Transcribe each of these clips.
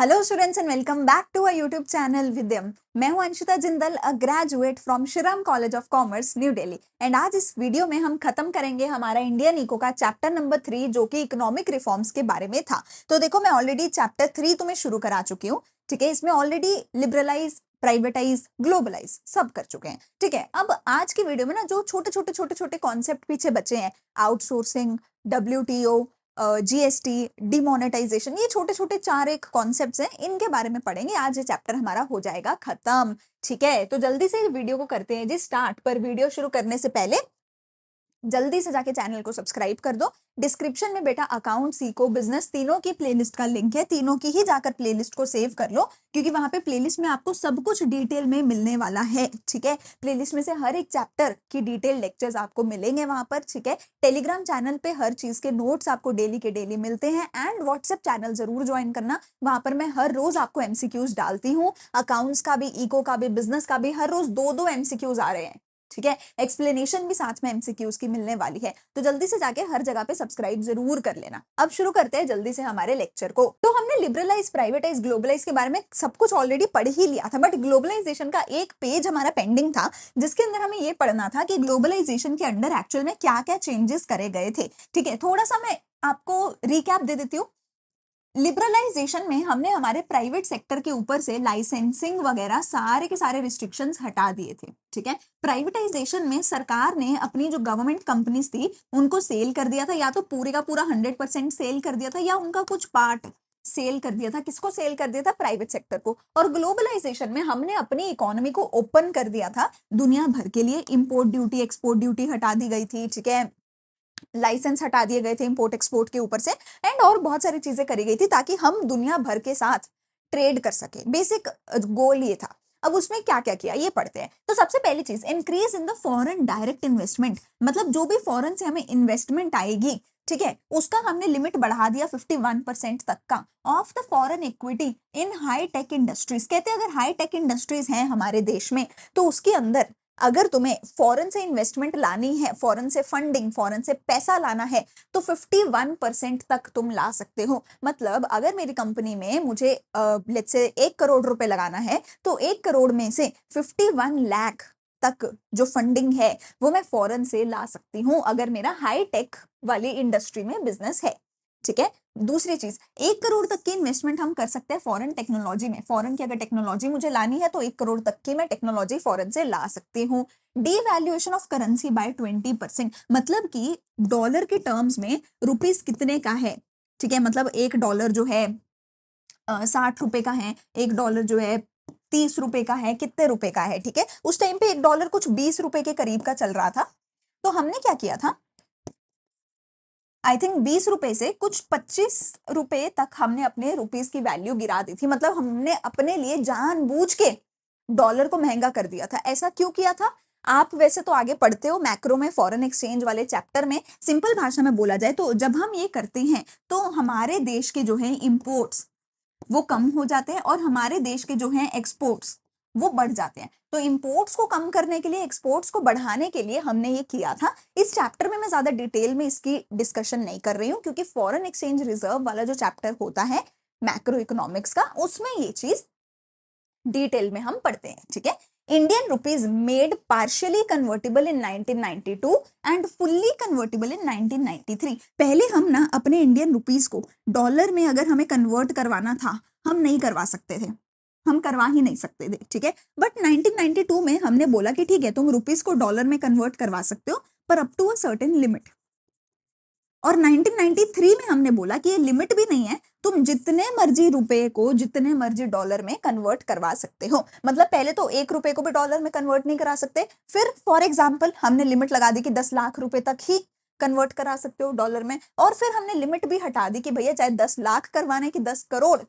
Hello students and welcome back to our YouTube channel Vidyam. मैं हूं Anshita Jindal, a graduate from Shriram college of commerce new Delhi. And आज इस video में हम खत्म करेंगे हमारा इंडियन इको का चैप्टर नंबर 3 जो कि इकोनॉमिक रिफॉर्म्स के बारे में था। तो देखो, मैं ऑलरेडी चैप्टर 3 तुम्हें शुरू करा चुकी हूँ। ठीक है, इसमें ऑलरेडी लिबरलाइज, प्राइवेटाइज, ग्लोबलाइज सब कर चुके हैं। ठीक है, अब आज की वीडियो में ना जो छोटे छोटे कॉन्सेप्ट पीछे बचे हैं, आउटसोर्सिंग, WTO, GST, डिमोनेटाइजेशन, ये छोटे छोटे 4 एक कॉन्सेप्ट्स हैं, इनके बारे में पढ़ेंगे। आज ये चैप्टर हमारा हो जाएगा खत्म। ठीक है, तो जल्दी से वीडियो को करते हैं जी स्टार्ट। पर वीडियो शुरू करने से पहले जल्दी से जाके चैनल को सब्सक्राइब कर दो। डिस्क्रिप्शन में बेटा अकाउंट, सीको, बिजनेस तीनों की प्लेलिस्ट का लिंक है। तीनों की ही जाकर प्लेलिस्ट को सेव कर लो, क्योंकि वहां पे प्लेलिस्ट में आपको सब कुछ डिटेल में मिलने वाला है। ठीक है, प्लेलिस्ट में से हर एक चैप्टर की डिटेल लेक्चर्स आपको मिलेंगे वहां पर। ठीक है, टेलीग्राम चैनल पे हर चीज के नोट्स आपको डेली के डेली मिलते हैं। एंड व्हाट्सएप चैनल जरूर ज्वाइन करना, वहां पर मैं हर रोज आपको MCQs डालती हूँ। अकाउंट्स का भी, इको का भी, बिजनेस का भी, हर रोज 2-2 MCQs आ रहे हैं। ठीक है, एक्सप्लेनेशन भी साथ में MCQs की मिलने वाली है। तो जल्दी से जाके हर जगह पे सब्सक्राइब जरूर कर लेना। अब शुरू करते हैं जल्दी से हमारे लेक्चर को। तो हमने लिबरलाइज, प्राइवेटाइज, ग्लोबलाइज के बारे में सब कुछ ऑलरेडी पढ़ ही लिया था, बट ग्लोबलाइजेशन का एक पेज हमारा पेंडिंग था, जिसके अंदर हमें ये पढ़ना था कि ग्लोबलाइजेशन के अंडर एक्चुअल में क्या क्या चेंजेस करे गए थे। ठीक है, थोड़ा सा मैं आपको रिकैप दे देती हूँ। लिबरलाइजेशन में हमने हमारे प्राइवेट सेक्टर के ऊपर से लाइसेंसिंग वगैरह सारे के सारे रिस्ट्रिक्शंस हटा दिए थे। ठीक है, प्राइवेटाइजेशन में सरकार ने अपनी जो गवर्नमेंट कंपनीज थी उनको सेल कर दिया था, या तो पूरे का पूरा 100% सेल कर दिया था, या उनका कुछ पार्ट सेल कर दिया था। किसको सेल कर दिया था? प्राइवेट सेक्टर को। और ग्लोबलाइजेशन में हमने अपनी इकोनॉमी को ओपन कर दिया था दुनिया भर के लिए। इंपोर्ट ड्यूटी, एक्सपोर्ट ड्यूटी हटा दी गई थी। ठीक है, लाइसेंस हटा दिए गए थे इंपोर्ट एक्सपोर्ट के ऊपर से। एंड और बहुत सारी चीजें करी गई थी ताकि हम दुनिया भर के साथ ट्रेड कर सके। बेसिक गोल ये था। अब उसमें क्या क्या किया ये पढ़ते हैं। तो सबसे पहली चीज, increase in the foreign direct investment, मतलब जो भी फॉरेन से हमें इन्वेस्टमेंट आएगी, ठीक है, उसका हमने लिमिट बढ़ा दिया 51% तक का of the foreign equity in high tech industries. कहते हैं अगर हाई टेक इंडस्ट्रीज हैं हमारे देश में, तो उसके अंदर अगर तुम्हें फॉरेन से इन्वेस्टमेंट लानी है, फॉरेन से फंडिंग, फॉरेन से पैसा लाना है, तो 51% तक तुम ला सकते हो। मतलब अगर मेरी कंपनी में मुझे लेट्स से 1 करोड़ रुपए लगाना है, तो 1 करोड़ में से 51 लाख तक जो फंडिंग है वो मैं फॉरेन से ला सकती हूँ, अगर मेरा हाई टेक वाली इंडस्ट्री में बिजनेस है। ठीक है, दूसरी चीज, 1 करोड़ तक की इन्वेस्टमेंट हम कर सकते हैं फॉरेन टेक्नोलॉजी में। फॉरेन की अगर टेक्नोलॉजी मुझे लानी है तो 1 करोड़ तक की मैं टेक्नोलॉजी फॉरेन से ला सकती हूँ। डीवैल्यूएशन ऑफ करेंसी बाय 20%, मतलब कि डॉलर के टर्म्स में रुपीस कितने का है। ठीक है, मतलब $1 जो है 60 रुपए का है, $1 जो है 30 रुपए का है, कितने रुपए का है। ठीक है, उस टाइम पे $1 कुछ 20 रुपए के करीब का चल रहा था। तो हमने क्या किया था, आई थिंक 20 रुपए से कुछ 25 रुपए तक हमने अपने रुपीस की वैल्यू गिरा दी थी। मतलब हमने अपने लिए जानबूझ के डॉलर को महंगा कर दिया था। ऐसा क्यों किया था? आप वैसे तो आगे पढ़ते हो मैक्रो में, फॉरेन एक्सचेंज वाले चैप्टर में। सिंपल भाषा में बोला जाए तो जब हम ये करते हैं तो हमारे देश के जो है इंपोर्ट्स वो कम हो जाते हैं, और हमारे देश के जो है एक्सपोर्ट्स वो बढ़ जाते हैं। तो इंपोर्ट्स को कम करने के लिए, एक्सपोर्ट्स को बढ़ाने के लिए हमने ये किया था। इस चैप्टर में मैं ज्यादा डिटेल में इसकी डिस्कशन नहीं कर रही हूँ, क्योंकि फॉरेन एक्सचेंज रिजर्व वाला जो चैप्टर होता है मैक्रो इकोनॉमिक्स का, उसमें ये चीज डिटेल में हम पढ़ते हैं। ठीक है, Indian rupees made partially convertible in 1992 and fully convertible in 1993। पहले हम ना अपने इंडियन रुपीज को डॉलर में अगर हमें कन्वर्ट करवाना था, हम नहीं करवा सकते थे, हम करवा ही नहीं सकते थे। ठीक है, बट 1992 में हमने बोला कि ठीक है, तुम रुपीस को डॉलर में कन्वर्ट करवा सकते हो, पर up to a certain limit. और 1993 में हमने बोला कि ये लिमिट भी नहीं है, तुम जितने मर्जी रुपए को जितने मर्जी डॉलर में कन्वर्ट करवा सकते हो। मतलब पहले तो 1 रुपए को भी डॉलर में कन्वर्ट नहीं करा सकते, फिर फॉर एग्जाम्पल हमने लिमिट लगा दी कि 10 लाख रुपए तक ही कन्वर्ट करा सकते हो डॉलर में, और फिर हमने लिमिट भी हटा दी कि भैया चाहे 10 लाख करवाने की 10 करोड़,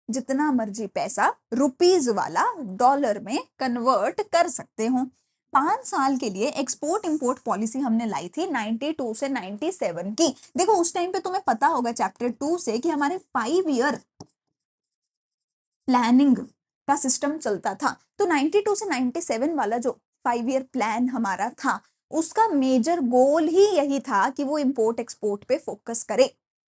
जितना मर्जी पैसा रुपीज वाला डॉलर में कन्वर्ट कर सकते हो। 5 साल के लिए एक्सपोर्ट इंपोर्ट पॉलिसी हमने लाई थी 92 से 97 की। देखो उस टाइम पे तुम्हें पता होगा चैप्टर 2 से कि हमारे 5 ईयर प्लानिंग का सिस्टम चलता था। तो 92 से 97 वाला जो 5 ईयर प्लान हमारा था, उसका मेजर गोल ही यही था कि वो इंपोर्ट एक्सपोर्ट पे फोकस करे।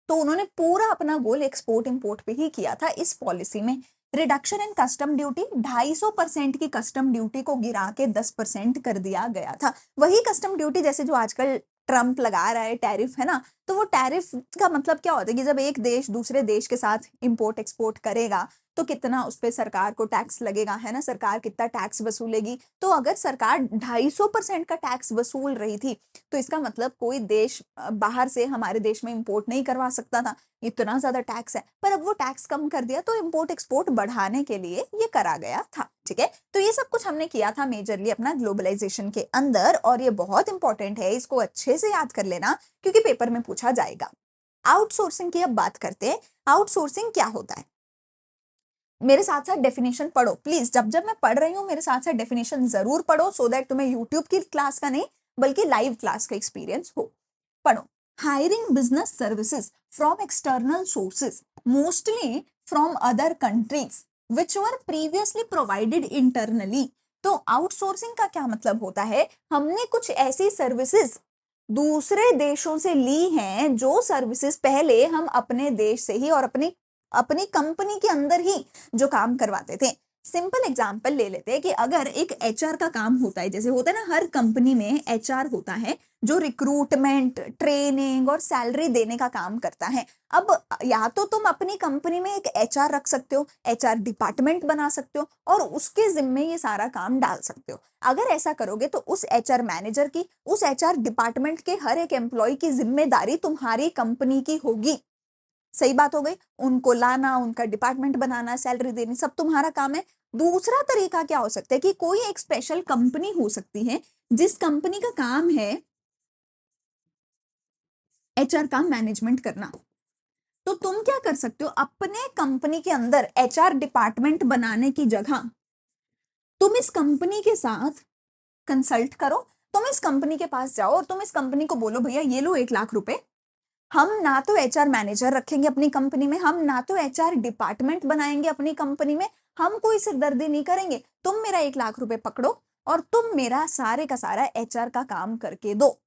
तो उन्होंने पूरा अपना गोल एक्सपोर्ट इंपोर्ट पे ही किया था इस पॉलिसी में। रिडक्शन इन कस्टम ड्यूटी, 250% की कस्टम ड्यूटी को गिरा के 10% कर दिया गया था। वही कस्टम ड्यूटी जैसे जो आजकल ट्रम्प लगा रहा है, टैरिफ है ना, तो वो टैरिफ का मतलब क्या होता है कि जब एक देश दूसरे देश के साथ इंपोर्ट एक्सपोर्ट करेगा तो कितना उस पर सरकार को टैक्स लगेगा, है ना, सरकार कितना टैक्स वसूलेगी। तो अगर सरकार 250% का टैक्स वसूल रही थी तो इसका मतलब कोई देश बाहर से हमारे देश में इंपोर्ट नहीं करवा सकता था, इतना ज्यादा टैक्स है। पर अब वो टैक्स कम कर दिया तो इंपोर्ट एक्सपोर्ट बढ़ाने के लिए ये करा गया था। ठीक है, तो ये सब कुछ हमने किया था मेजरली अपना ग्लोबलाइजेशन के अंदर, और ये बहुत इंपॉर्टेंट है, इसको अच्छे से याद कर लेना क्योंकि पेपर में पूछा जाएगा। आउटसोर्सिंग की अब बात करते हैं। आउटसोर्सिंग क्या होता है, मेरे साथ साथ डेफिनेशन पढ़ो प्लीज। जब जब मैं पढ़ रही हूँ मेरे साथ साथ डेफिनेशन जरूर पढ़ो, सो दैट तुम्हें यूट्यूब की क्लास का नहीं बल्कि लाइव क्लास का एक्सपीरियंस हो। पढ़ो, hiring business services from external sources mostly from other countries which were previously provided internally. तो आउटसोर्सिंग का क्या मतलब होता है, हमने कुछ ऐसी सर्विसेज दूसरे देशों से ली हैं जो सर्विसेज पहले हम अपने देश से ही और अपनी अपनी कंपनी के अंदर ही जो काम करवाते थे। सिंपल एग्जांपल ले लेते हैं कि अगर एक एचआर का काम होता है, जैसे होता है ना हर कंपनी में एचआर होता है जो रिक्रूटमेंट, ट्रेनिंग और सैलरी देने का काम करता है। अब या तो तुम अपनी कंपनी में एक एचआर रख सकते हो, एचआर डिपार्टमेंट बना सकते हो और उसके जिम्मे ये सारा काम डाल सकते हो। अगर ऐसा करोगे तो उस एचआर मैनेजर की, उस एचआर डिपार्टमेंट के हर एक एम्प्लॉय की जिम्मेदारी तुम्हारी कंपनी की होगी। सही बात हो गई, उनको लाना, उनका डिपार्टमेंट बनाना, सैलरी देनी, सब तुम्हारा काम है। दूसरा तरीका क्या हो सकता है कि कोई एक स्पेशल कंपनी हो सकती है जिस कंपनी का काम है एचआर का मैनेजमेंट करना। तो तुम क्या कर सकते हो, अपने कंपनी के अंदर एचआर डिपार्टमेंट बनाने की जगह तुम इस कंपनी के साथ कंसल्ट करो। तुम इस कंपनी के पास जाओ और तुम इस कंपनी को बोलो भैया ये लो 1 लाख रुपए, हम ना तो एचआर मैनेजर रखेंगे अपनी कंपनी में, हम ना तो एचआर डिपार्टमेंट बनाएंगे अपनी कंपनी में, हम कोई सिरदर्दी नहीं करेंगे, तुम मेरा 1 लाख रुपए पकड़ो और तुम मेरा सारे का सारा एचआर का काम करके दो।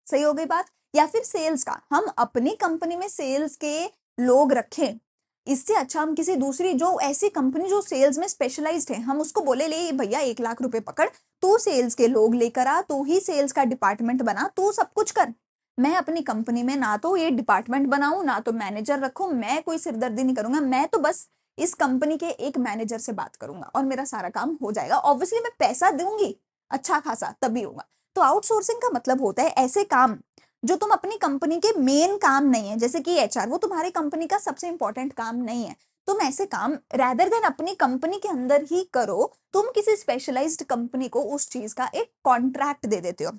सही हो गई बात। या फिर सेल्स का, हम अपनी कंपनी में सेल्स के लोग रखें, इससे अच्छा हम किसी दूसरी जो ऐसी कंपनी जो सेल्स में स्पेशलाइज्ड है हम उसको बोले ले भैया 1 लाख रुपए पकड़, तू सेल्स के लोग लेकर आ, तू ही सेल्स का डिपार्टमेंट बना, तू सब कुछ कर। मैं अपनी कंपनी में ना तो ये डिपार्टमेंट बनाऊं ना तो मैनेजर रखूं, मैं कोई सिरदर्दी नहीं करूंगा, मैं तो बस इस कंपनी के एक मैनेजर से बात करूंगा और मेरा सारा काम हो जाएगा। ऑब्वियसली मैं पैसा दूंगी अच्छा खासा तभी होगा। तो आउटसोर्सिंग का मतलब होता है ऐसे काम जो तुम अपनी कंपनी के मेन काम नहीं है, जैसे कि एचआर वो तुम्हारी कंपनी का सबसे इंपॉर्टेंट काम नहीं है, तुम ऐसे काम रैदर देन अपनी कंपनी के अंदर ही करो, तुम किसी स्पेशलाइज्ड कंपनी को उस चीज का एक कॉन्ट्रैक्ट दे देते हो।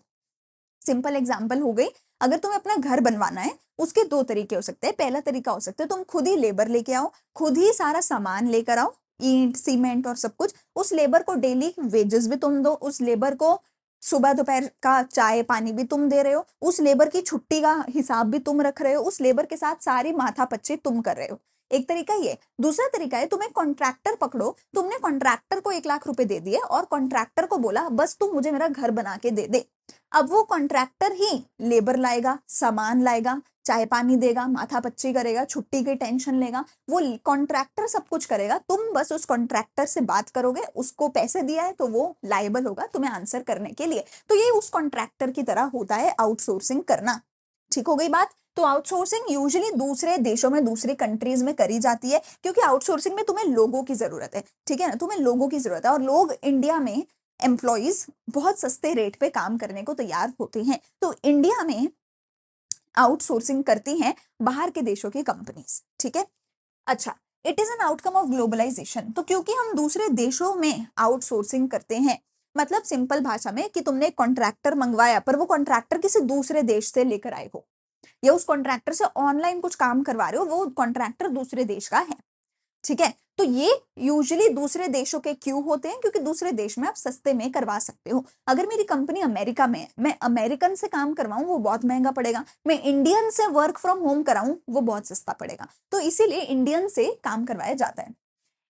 सिंपल एग्जांपल हो गई, अगर तुम्हें अपना घर बनवाना है उसके 2 तरीके हो सकते हैं। पहला तरीका हो सकता है तुम खुद ही लेबर लेके आओ, खुद ही सारा सामान लेकर आओ, ईंट सीमेंट और सब कुछ, उस लेबर को डेली वेजेस भी तुम दो, उस लेबर को सुबह दोपहर का चाय पानी भी तुम दे रहे हो, उस लेबर की छुट्टी का हिसाब भी तुम रख रहे हो, उस लेबर के साथ सारी माथा पच्ची तुम कर रहे हो। एक तरीका ये। दूसरा तरीका है तुम्हें कॉन्ट्रैक्टर पकड़ो, तुमने कॉन्ट्रैक्टर को 1 लाख रुपए दे दिए और कॉन्ट्रैक्टर को बोला बस तुम मुझे मेरा घर बना के दे दे। अब वो कॉन्ट्रैक्टर ही लेबर लाएगा, सामान लाएगा, चाय पानी देगा, माथा पच्ची करेगा, छुट्टी की टेंशन लेगा, वो कॉन्ट्रैक्टर सब कुछ करेगा, तुम बस उस कॉन्ट्रैक्टर से बात करोगे, उसको पैसे दिया है तो वो लायबल होगा तुम्हें आंसर करने के लिए। तो ये उस कॉन्ट्रैक्टर की तरह होता है आउटसोर्सिंग करना। ठीक हो गई बात। तो आउटसोर्सिंग यूजुअली दूसरे देशों में, दूसरी कंट्रीज में करी जाती है क्योंकि आउटसोर्सिंग में तुम्हें लोगों की जरूरत है। ठीक है ना, तुम्हें लोगों की जरूरत है और लोग इंडिया में एम्प्लॉइज बहुत सस्ते रेट पे काम करने को तैयार होते हैं। तो इंडिया में आउटसोर्सिंग करती हैं बाहर के देशों की कंपनीज। ठीक है, अच्छा, it is an outcome of globalisation. तो क्योंकि हम दूसरे देशों में आउटसोर्सिंग करते हैं, मतलब सिंपल भाषा में कि तुमने एक कॉन्ट्रैक्टर मंगवाया पर वो कॉन्ट्रैक्टर किसी दूसरे देश से लेकर आए हो, या उस कॉन्ट्रैक्टर से ऑनलाइन कुछ काम करवा रहे हो, वो कॉन्ट्रैक्टर दूसरे देश का है। ठीक है, तो ये यूजुअली दूसरे देशों के क्यों होते हैं, क्योंकि दूसरे देश में आप सस्ते में करवा सकते हो। अगर मेरी कंपनी अमेरिका में है, मैं अमेरिकन से काम करवाऊं वो बहुत महंगा पड़ेगा, मैं इंडियन से वर्क फ्रॉम होम कराऊं वो बहुत सस्ता पड़ेगा, तो इसीलिए इंडियन से काम करवाया जाता है।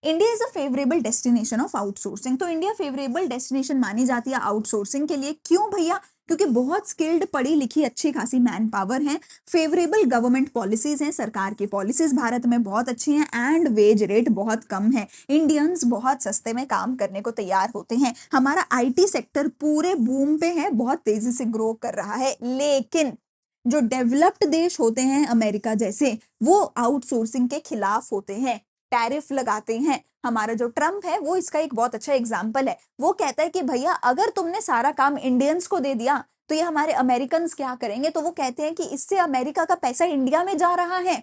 India is a favourable destination of outsourcing. तो इंडिया फेवरेबल डेस्टिनेशन मानी जाती है आउटसोर्सिंग के लिए। क्यों भैया, क्योंकि बहुत स्किल्ड, पढ़ी लिखी, अच्छी खासी मैन पावर है, फेवरेबल गवर्नमेंट पॉलिसीज हैं, सरकार की पॉलिसीज भारत में बहुत अच्छी हैं, एंड वेज रेट बहुत कम है, इंडियंस बहुत सस्ते में काम करने को तैयार होते हैं, हमारा आईटी सेक्टर पूरे बूम पे है, बहुत तेजी से ग्रो कर रहा है। लेकिन जो डेवलप्ड देश होते हैं अमेरिका जैसे, वो आउटसोर्सिंग के खिलाफ होते हैं, टैरिफ लगाते हैं। हमारा जो ट्रम्प है वो इसका एक बहुत अच्छा एग्जाम्पल है। वो कहता है कि भैया अगर तुमने सारा काम इंडियंस को दे दिया तो ये हमारे अमेरिकन क्या करेंगे। तो वो कहते हैं कि इससे अमेरिका का पैसा इंडिया में जा रहा है,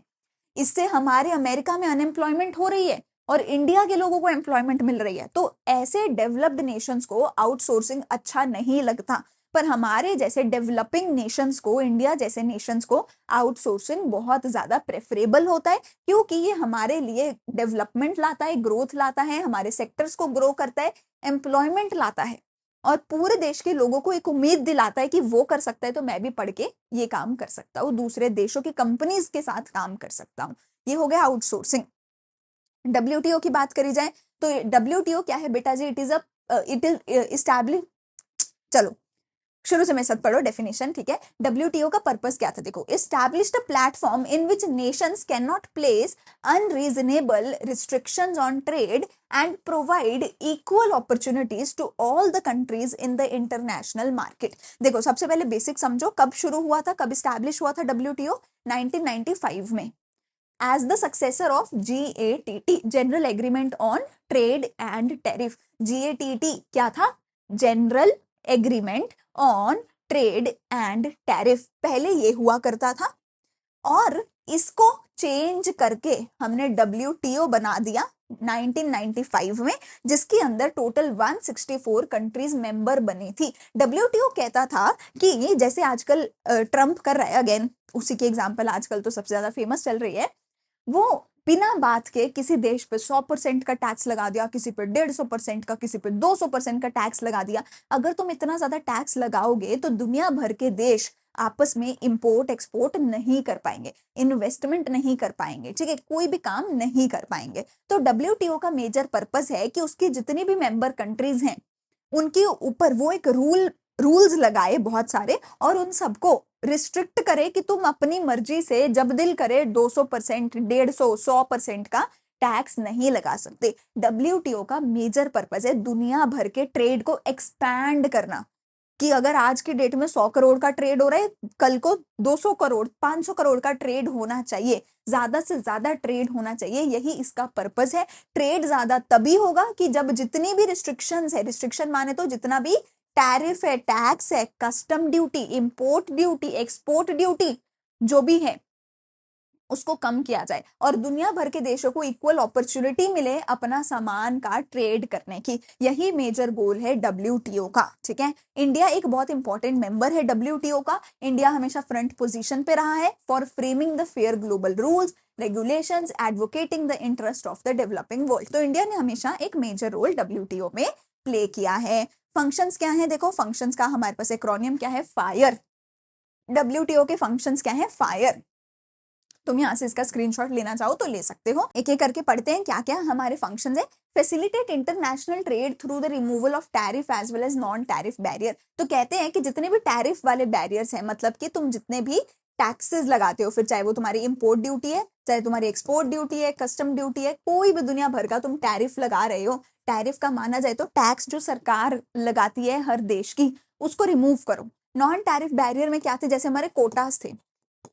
इससे हमारे अमेरिका में अनएम्प्लॉयमेंट हो रही है और इंडिया के लोगों को एम्प्लॉयमेंट मिल रही है। तो ऐसे डेवलप्ड नेशंस को आउटसोर्सिंग अच्छा नहीं लगता, पर हमारे जैसे डेवलपिंग नेशंस को, इंडिया जैसे नेशंस को आउटसोर्सिंग बहुत ज्यादा प्रेफरेबल होता है, क्योंकि ये हमारे लिए डेवलपमेंट लाता है, ग्रोथ लाता है, हमारे सेक्टर्स को ग्रो करता है, एम्प्लॉयमेंट लाता है और पूरे देश के लोगों को एक उम्मीद दिलाता है कि वो कर सकता है तो मैं भी पढ़ के ये काम कर सकता हूँ, दूसरे देशों की कंपनीज के साथ काम कर सकता हूँ। ये हो गया आउटसोर्सिंग। डब्ल्यूटीओ की बात करी जाए तो डब्ल्यूटीओ क्या है बेटा जी, इट इज इस्टैब्लिश, चलो शुरू से मैं सब पढ़ो डेफिनेशन, ठीक है। डब्ल्यूटीओ का पर्पस क्या था, देखो, established a platform in which nations can not place unreasonable restrictions on trade and provide equal opportunities to all the countries in the international market. देखो सबसे पहले बेसिक समझो, कब शुरू हुआ था, कब एस्टैब्लिश हुआ था डब्ल्यूटीओ, 1995 में, as the successor of GATT, General Agreement on Trade and Tariff। GATT क्या था, General Agreement on Trade and Tariff, पहले ये हुआ करता था और इसको चेंज करके हमने WTO बना दिया 1995 में, जिसके अंदर टोटल 164 कंट्रीज मेंबर बनी थी। WTO कहता था कि जैसे आजकल ट्रम्प कर रहा है, अगेन उसी की एग्जांपल आजकल तो सबसे ज्यादा फेमस चल रही है, वो बिना बात के किसी देश पे 100% का टैक्स लगा दिया, किसी पे 150% का, किसी पे 200% का टैक्स लगा दिया। अगर तुम इतना ज्यादा टैक्स लगाओगे तो दुनिया भर के देश आपस में इंपोर्ट एक्सपोर्ट नहीं कर पाएंगे, इन्वेस्टमेंट नहीं कर पाएंगे, ठीक है, कोई भी काम नहीं कर पाएंगे। तो डब्ल्यूटीओ का मेजर पर्पस है कि उसकी जितनी भी मेंबर कंट्रीज हैं उनके ऊपर वो एक रूल्स लगाए बहुत सारे और उन सबको रिस्ट्रिक्ट करे कि तुम अपनी मर्जी से जब दिल करे 200%, 150, 100% का टैक्स नहीं लगा सकते। डब्ल्यूटीओ का मेजर पर्पस है दुनिया भर के ट्रेड को एक्सपैंड करना, कि अगर आज की डेट में 100 करोड़ का ट्रेड हो रहा है, कल को 200 करोड़, 500 करोड़ का ट्रेड होना चाहिए, ज्यादा से ज्यादा ट्रेड होना चाहिए, यही इसका पर्पस है। ट्रेड ज्यादा तभी होगा कि जब जितनी भी रिस्ट्रिक्शंस है, रिस्ट्रिक्शन माने तो जितना भी टैरिफ है, टैक्स है, custom duty, import duty, export duty जो भी है उसको कम किया जाए और दुनिया भर के देशों को इक्वल अपॉर्चुनिटी मिले अपना सामान का ट्रेड करने की। यही मेजर गोल है डब्ल्यूटीओ का, ठीक है। इंडिया एक बहुत इंपॉर्टेंट मेंबर है डब्ल्यूटीओ का। इंडिया हमेशा फ्रंट पोजीशन पे रहा है for framing the fair global rules, regulations, advocating the interest of the developing world. तो इंडिया ने हमेशा एक मेजर रोल डब्ल्यूटीओ में प्ले किया है। फंक्शंस क्या है, देखो फंक्शंस का हमारे पास एक्रोनियम क्या है, फायर। डब्ल्यूटीओ के फंक्शंस क्या है, फायर। तुम यहाँ से इसका स्क्रीनशॉट लेना चाहो तो ले सकते हो। एक एक करके पढ़ते हैं क्या क्या हमारे फंक्शंस है। Facilitate international trade through the removal of tariff as well as non tariff barrier. तो कहते हैं कि जितने भी टैरिफ वाले बैरियर्स हैं, मतलब कि तुम जितने भी टैक्सेस लगाते हो, फिर चाहे वो तुम्हारी इंपोर्ट ड्यूटी है, चाहे तुम्हारी एक्सपोर्ट ड्यूटी है, कस्टम ड्यूटी है, कोई भी दुनिया भर का तुम टैरिफ लगा रहे हो, टैरिफ का माना जाए तो टैक्स जो सरकार लगाती है हर देश की, उसको रिमूव करो। नॉन टैरिफ बैरियर में क्या थे, जैसे हमारे कोटास थे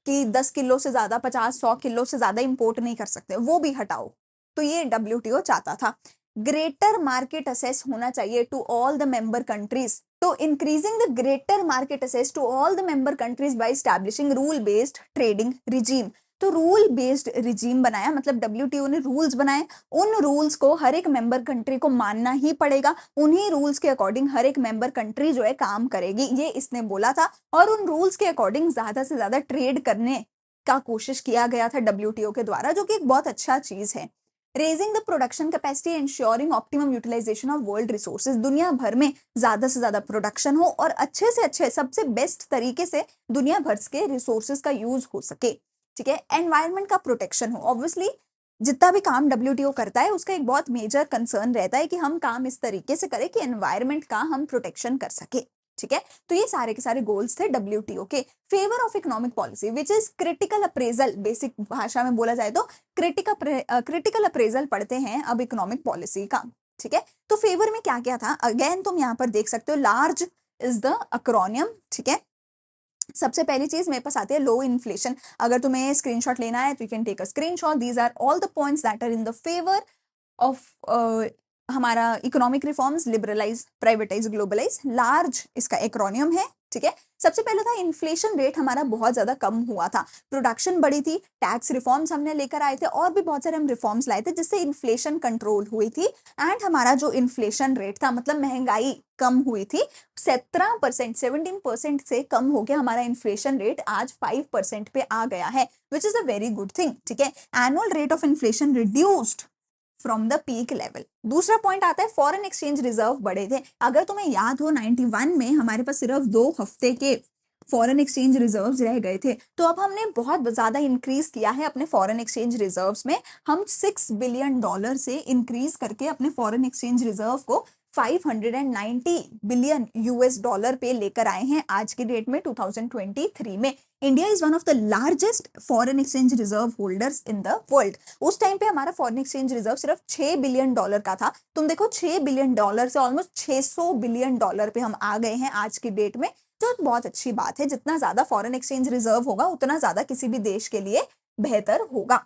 कि 10 किलो से ज्यादा, 50-100 किलो से ज्यादा इंपोर्ट नहीं कर सकते, वो भी हटाओ। तो ये डब्ल्यूटीओ चाहता था। ग्रेटर मार्केट असेस होना चाहिए to all the member countries. तो increasing the greater market access to all the member countries by establishing rule based trading regime. तो रूल बेस्ड रिजीम बनाया, मतलब डब्ल्यूटीओ ने रूल्स बनाए, उन रूल्स को हर एक मेंबर कंट्री को मानना ही पड़ेगा, उन्हीं रूल्स के अकॉर्डिंग हर एक मेंबर कंट्री जो है काम करेगी, ये इसने बोला था। और उन रूल्स के अकॉर्डिंग ज्यादा से ज्यादा ट्रेड करने का कोशिश किया गया था डब्ल्यूटीओ के द्वारा, जो कि एक बहुत अच्छा चीज है। Raising the production capacity, ensuring optimum utilisation of world resources. दुनिया भर में ज्यादा से ज्यादा प्रोडक्शन हो और अच्छे से अच्छे, सबसे बेस्ट तरीके से दुनिया भर के रिसोर्सेज का यूज हो सके, ठीक है। एनवायरनमेंट का प्रोटेक्शन हो। ऑब्वियसली जितना भी काम डब्ल्यूटीओ करता है उसका एक बहुत मेजर कंसर्न रहता है कि हम काम इस तरीके से करें कि एनवायरनमेंट का हम प्रोटेक्शन कर सके। ठीक है। तो ये सारे के सारे गोल्स थे WTO के। Favour of economic policy which is critical appraisal, basic भाषा में बोला जाए तो क्रिटिकल अप्रेजल पढ़ते हैं अब इकोनॉमिक पॉलिसी का, ठीक है। तो फेवर में क्या क्या था, अगेन तुम यहाँ पर देख सकते हो, लार्ज इज द अक्रोनियम, ठीक है। सबसे पहली चीज मेरे पास आती है लो इन्फ्लेशन। अगर तुम्हें स्क्रीनशॉट लेना है तो you can take a screenshot. These are all the points that are in the favour of हमारा economic reforms, liberalize, privatize, globalize. Large इसका एक्रोनियम है, ठीक है। सबसे पहले था इन्फ्लेशन रेट हमारा बहुत ज्यादा कम हुआ था, प्रोडक्शन बढ़ी थी, टैक्स रिफॉर्म्स हमने लेकर आए थे और भी बहुत सारे हम रिफॉर्म्स लाए थे जिससे इन्फ्लेशन कंट्रोल हुई थी। एंड हमारा जो इन्फ्लेशन रेट था, मतलब महंगाई कम हुई थी, 17% से कम हो गया हमारा इन्फ्लेशन रेट, आज 5% पे आ गया है, which is a very good thing, ठीक है। Annual rate of inflation reduced from the peak level. दूसरा पॉइंट आता है फॉरेन एक्सचेंज रिजर्व बढ़े थे। अगर तुम्हें याद हो 91 में हमारे पास सिर्फ 2 हफ्ते के फॉरेन एक्सचेंज रिजर्व्स रह गए थे, तो अब हमने बहुत ज्यादा इंक्रीज किया है अपने फॉरेन एक्सचेंज रिजर्व्स में। हम $6 बिलियन से इंक्रीज करके अपने फॉरेन एक्सचेंज रिजर्व को 590 बिलियन US डॉलर पे लेकर आए हैं आज की डेट में 2023 में। India is one of the largest foreign exchange reserve holders in the world. उस टाइम पे हमारा फॉरेन एक्सचेंज रिजर्व सिर्फ $6 बिलियन का था। तुम देखो $6 बिलियन से ऑलमोस्ट $600 बिलियन पे हम आ गए हैं आज की डेट में, जो बहुत अच्छी बात है। जितना ज्यादा फॉरेन एक्सचेंज रिजर्व होगा उतना ज्यादा किसी भी देश के लिए बेहतर होगा।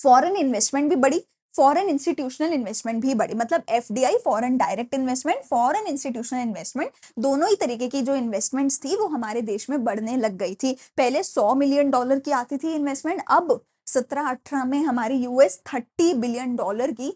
फॉरेन इन्वेस्टमेंट भी बढ़ी, फॉरेन इंस्टीट्यूशनल इन्वेस्टमेंट भी बढ़ी, मतलब FDI, foreign direct investment, foreign institutional investment, दोनों ही तरीके की जो इन्वेस्टमेंट्स थी वो हमारे देश में बढ़ने लग गई थी। पहले $100 मिलियन की आती थी इन्वेस्टमेंट, अब 17-18 में हमारी $30 बिलियन की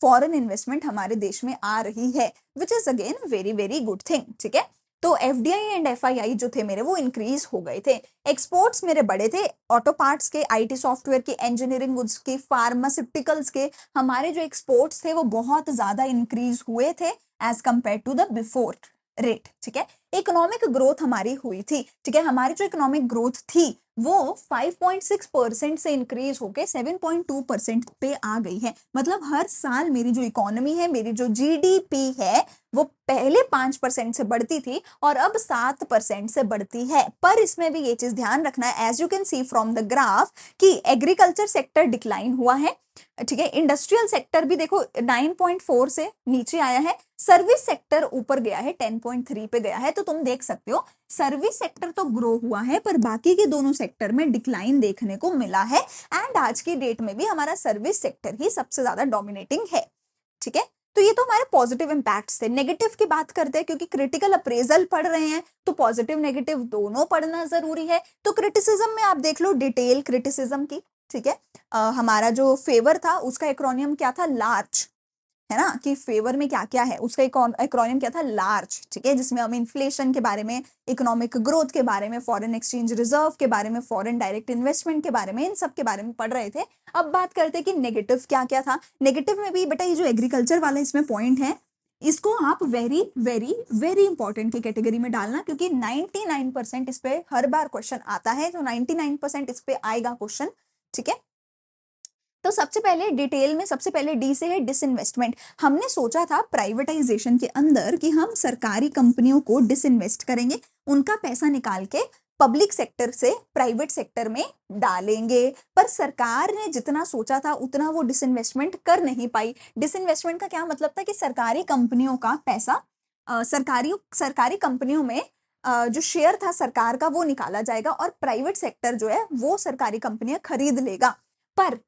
फॉरेन इन्वेस्टमेंट हमारे देश में आ रही है, which is again very very good thing, ठीक है। तो FDI एंड FII जो थे मेरे वो इंक्रीज हो गए थे। एक्सपोर्ट्स मेरे बड़े थे, ऑटो पार्ट्स के, IT सॉफ्टवेयर के, इंजीनियरिंग गुड्स के, फार्मास्यूटिकल्स के, हमारे जो एक्सपोर्ट्स थे वो बहुत ज्यादा इंक्रीज हुए थे as compare to the before rate, ठीक है। इकोनॉमिक ग्रोथ हमारी हुई थी, ठीक है। हमारी जो इकोनॉमिक ग्रोथ थी वो 5.6% से इंक्रीज होके 7.2% पे आ गई है। मतलब हर साल मेरी जो इकोनॉमी है, मेरी जो GDP है, वो पहले 5% से बढ़ती थी और अब 7% से बढ़ती है। पर इसमें भी ये चीज ध्यान रखना है, as you can see from the graph, कि एग्रीकल्चर सेक्टर डिक्लाइन हुआ है, ठीक है। इंडस्ट्रियल सेक्टर भी देखो 9.4 से नीचे आया है, सर्विस सेक्टर ऊपर गया है, 10.3 पे गया है। तो तुम देख सकते हो सर्विस सेक्टर तो ग्रो हुआ है पर बाकी के दोनों सेक्टर में डिक्लाइन देखने को मिला है। एंड आज की डेट में भी हमारा सर्विस सेक्टर ही सबसे ज्यादा डोमिनेटिंग है, ठीक है। तो ये तो हमारे पॉजिटिव इंपैक्ट्स थे। नेगेटिव की बात करते हैं, क्योंकि क्रिटिकल अप्रेजल पढ़ रहे हैं तो पॉजिटिव नेगेटिव दोनों पढ़ना जरूरी है। तो क्रिटिसिज्म में आप देख लो डिटेल क्रिटिसिज्म की, ठीक है। हमारा जो फेवर था उसका एक्रोनियम क्या था, लार्ज, है ना, कि फेवर में क्या क्या है, उसका एक्रोनियम क्या था, लार्ज, ठीक है। जिसमें हम इन्फ्लेशन के बारे में, इकोनॉमिक ग्रोथ के बारे में, फॉरेन एक्सचेंज रिजर्व के बारे में, फॉरेन डायरेक्ट इन्वेस्टमेंट के बारे में, इन सब के बारे में पढ़ रहे थे। अब बात करते हैं कि नेगेटिव क्या क्या था। नेगेटिव में भी बेटा ये जो एग्रीकल्चर वाला इसमें पॉइंट है, इसको आप वेरी वेरी वेरी इंपॉर्टेंट की कैटेगरी में डालना, क्योंकि 99% इस पे हर बार क्वेश्चन आता है, तो 99% इस पे आएगा क्वेश्चन, ठीक है। तो सबसे पहले डिटेल में, सबसे पहले डी से है डिसइन्वेस्टमेंट। हमने सोचा था प्राइवेटाइजेशन के अंदर कि हम सरकारी कंपनियों को डिसइन्वेस्ट करेंगे, उनका पैसा निकाल के पब्लिक सेक्टर से प्राइवेट सेक्टर में डालेंगे, पर सरकार ने जितना सोचा था उतना वो डिसइन्वेस्टमेंट कर नहीं पाई। डिसइन्वेस्टमेंट का क्या मतलब था कि सरकारी कंपनियों का पैसा सरकारी कंपनियों में जो शेयर था सरकार का वो निकाला जाएगा और प्राइवेट सेक्टर जो है वो सरकारी कंपनियां खरीद लेगा। पर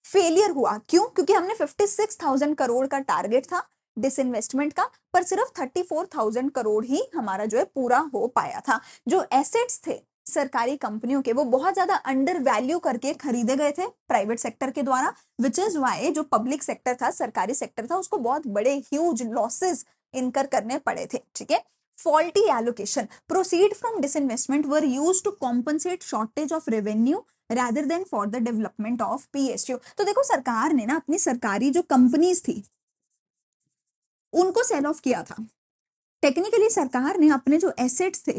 फेलियर हुआ, क्यों? क्योंकि हमने 56,000 करोड़ का टारगेट था डिसइन्वेस्टमेंट का, पर सिर्फ 34,000 करोड़ ही हमारा जो है पूरा हो पाया था। जो एसेट्स थे सरकारी कंपनियों के वो बहुत ज्यादा अंडर वैल्यू करके खरीदे गए थे प्राइवेट सेक्टर के द्वारा, विच इज वाई जो पब्लिक सेक्टर था, सरकारी सेक्टर था, उसको बहुत बड़े ह्यूज लॉसेस इनकर करने पड़े थे, ठीक है। Faulty allocation. Proceed from disinvestment were used to compensate shortage of revenue rather than for the development of PSU. तो देखो सरकार ने ना अपनी सरकारी जो कंपनीज थी उनको सेल ऑफ किया था। टेक्निकली सरकार ने अपने जो एसेट्स थे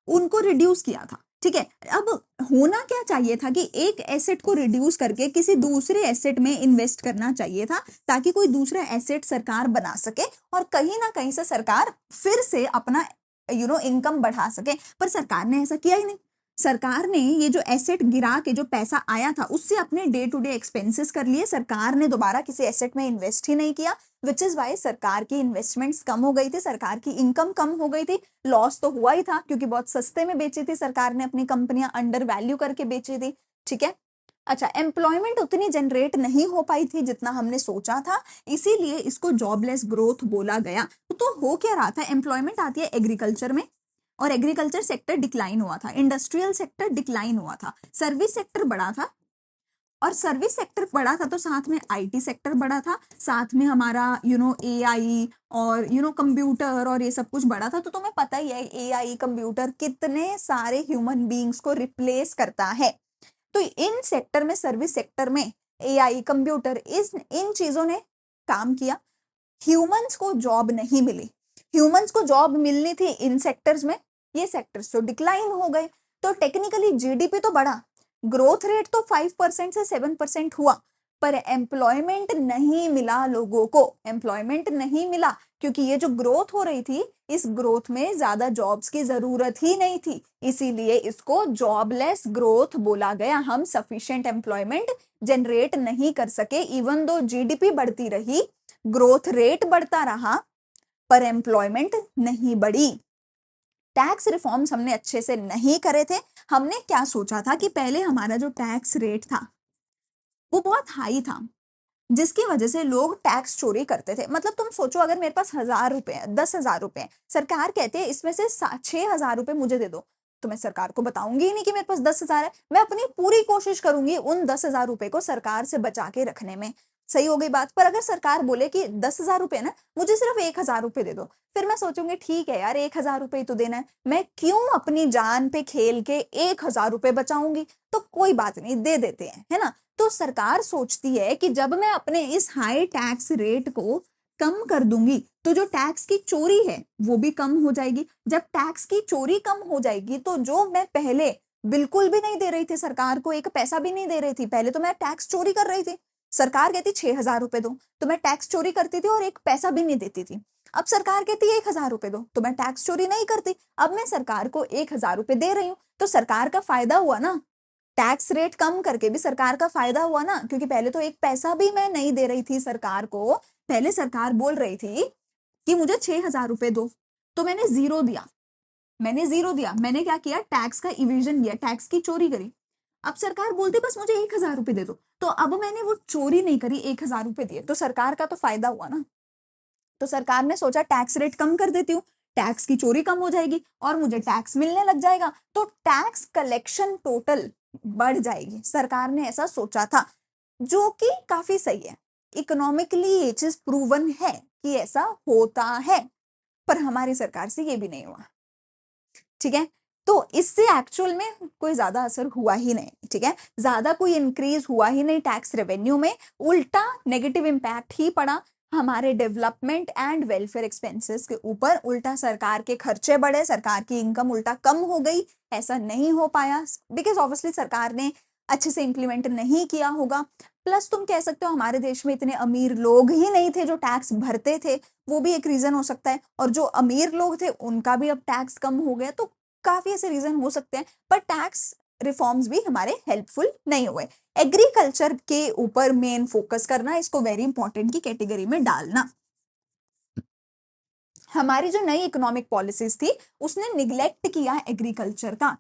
उनको रिड्यूस किया था, ठीक है। अब होना क्या चाहिए था कि एक एसेट को रिड्यूस करके किसी दूसरे एसेट में इन्वेस्ट करना चाहिए था, ताकि कोई दूसरा एसेट सरकार बना सके और कहीं ना कहीं से सरकार फिर से अपना इनकम बढ़ा सके। पर सरकार ने ऐसा किया ही नहीं। सरकार ने ये जो एसेट गिरा के जो पैसा आया था उससे अपने डे टू डे एक्सपेंसेस कर लिए। सरकार ने दोबारा किसी एसेट में इन्वेस्ट ही नहीं किया, विच इज वाई सरकार की इन्वेस्टमेंट्स कम हो गई थी, सरकार की इनकम कम हो गई थी। लॉस तो हुआ ही था क्योंकि बहुत सस्ते में बेची थी सरकार ने, अपनी कंपनियां अंडर वैल्यू करके बेची थी। ठीक है। अच्छा, एम्प्लॉयमेंट उतनी जनरेट नहीं हो पाई थी जितना हमने सोचा था, इसीलिए इसको जॉबलेस ग्रोथ बोला गया। तो हो क्या रहा था, एम्प्लॉयमेंट आती है एग्रीकल्चर में और एग्रीकल्चर सेक्टर डिक्लाइन हुआ था, इंडस्ट्रियल सेक्टर डिक्लाइन हुआ था, सर्विस सेक्टर बढ़ा था। और सर्विस सेक्टर बढ़ा था तो साथ में आईटी सेक्टर बढ़ा था, साथ में हमारा एआई और कंप्यूटर और ये सब कुछ बढ़ा था। तो तुम्हें पता ही है एआई कंप्यूटर कितने सारे ह्यूमन बीइंग्स को रिप्लेस करता है। तो इन सेक्टर में, सर्विस सेक्टर में एआई कंप्यूटर इन चीजों ने काम किया। ह्यूमंस को जॉब नहीं मिली। ह्यूमंस को जॉब मिलनी थी इन सेक्टर्स में, ये सेक्टर्स तो डिक्लाइन हो गए। तो टेक्निकली जीडीपी तो बढ़ा, ग्रोथ रेट तो 5% से 7% हुआ, पर एम्प्लॉयमेंट नहीं मिला लोगों को, एम्प्लॉयमेंट नहीं मिला क्योंकि ये जो ग्रोथ हो रही थी इस ग्रोथ में ज्यादा जॉब्स की जरूरत ही नहीं थी, इसीलिए इसको जॉबलेस ग्रोथ बोला गया। हम सफिशिएंट एम्प्लॉयमेंट जनरेट नहीं कर सके, इवन दो जीडीपी बढ़ती रही, ग्रोथ रेट बढ़ता रहा, पर एम्प्लॉयमेंट नहीं बढ़ी। टैक्स रिफॉर्म्स हमने अच्छे से नहीं करे थे। हमने क्या सोचा था कि पहले हमारा जो टैक्स रेट था वो बहुत हाई था, जिसकी वजह से लोग टैक्स चोरी करते थे। मतलब तुम सोचो, अगर मेरे पास 1,000 रुपए है, 10,000 रुपए है, सरकार कहते हैं इसमें से 6,000 रुपए मुझे दे दो, तो मैं सरकार को बताऊंगी ही नहीं कि मेरे पास 10,000 है। मैं अपनी पूरी कोशिश करूंगी उन 10,000 रुपए को सरकार से बचा के रखने में। सही हो गई बात। पर अगर सरकार बोले कि 10,000 रुपए ना, मुझे सिर्फ 1,000 रुपए दे दो, फिर मैं सोचूंगी ठीक है यार, 1,000 रुपए ही तो देना है, मैं क्यों अपनी जान पे खेल के 1,000 रुपए बचाऊंगी। तो कोई बात नहीं, दे देते हैं, है ना। तो सरकार सोचती है कि जब मैं अपने इस हाई टैक्स रेट को कम कर दूंगी तो जो टैक्स की चोरी है वो भी कम हो जाएगी। जब टैक्स की चोरी कम हो जाएगी तो जो मैं पहले बिल्कुल भी नहीं दे रही थी, सरकार को एक पैसा भी नहीं दे रही थी, पहले तो मैं टैक्स चोरी कर रही थी, सरकार कहती 6,000 रुपए दो तो मैं टैक्स चोरी करती थी और एक पैसा भी नहीं देती थी। अब सरकार कहती है 1,000 रुपए दो तो मैं टैक्स चोरी नहीं करती, अब मैं सरकार को 1,000 रुपए दे रही हूँ, तो सरकार का फायदा हुआ ना। टैक्स रेट कम करके भी सरकार का फायदा हुआ ना, क्योंकि पहले तो एक पैसा भी मैं नहीं दे रही थी सरकार को। पहले सरकार बोल रही थी कि मुझे 6,000 रुपए दो, तो मैंने जीरो दिया, मैंने क्या किया, टैक्स का इविजन किया, टैक्स की चोरी करी। अब सरकार बोलती बस मुझे 1,000 रुपए दे दो, तो अब मैंने वो चोरी नहीं करी, 1,000 रुपए दिए, तो सरकार का तो फायदा हुआ ना। तो सरकार ने सोचा टैक्स रेट कम कर देती हूँ, टैक्स की चोरी कम हो जाएगी और मुझे टैक्स मिलने लग जाएगा, तो टैक्स कलेक्शन टोटल बढ़ जाएगी। सरकार ने ऐसा सोचा था, जो कि काफी सही है। इकोनॉमिकली ये चीज प्रूवन है कि ऐसा होता है, पर हमारी सरकार से ये भी नहीं हुआ। ठीक है। तो इससे एक्चुअल में कोई ज्यादा असर हुआ ही नहीं। ठीक है, ज्यादा कोई इंक्रीज हुआ ही नहीं टैक्स रेवेन्यू में, उल्टा नेगेटिव इंपैक्ट ही पड़ा हमारे डेवलपमेंट एंड वेलफेयर एक्सपेंसेस के ऊपर। उल्टा सरकार के खर्चे बढ़े, सरकार की इनकम उल्टा कम हो गई। ऐसा नहीं हो पाया बिकॉज ऑब्वियसली सरकार ने अच्छे से इंप्लीमेंट नहीं किया होगा। प्लस तुम कह सकते हो हमारे देश में इतने अमीर लोग ही नहीं थे जो टैक्स भरते थे, वो भी एक रीजन हो सकता है। और जो अमीर लोग थे उनका भी अब टैक्स कम हो गया, तो काफी ऐसे रीजन हो सकते हैं, पर टैक्स रिफॉर्म्स भी हमारे हेल्पफुल नहीं हुए। एग्रीकल्चर के ऊपर मेन फोकस करना, इसको वेरी इंपॉर्टेंट की कैटेगरी में डालना। हमारी जो नई इकोनॉमिक पॉलिसीज थी उसने निग्लेक्ट किया एग्रीकल्चर का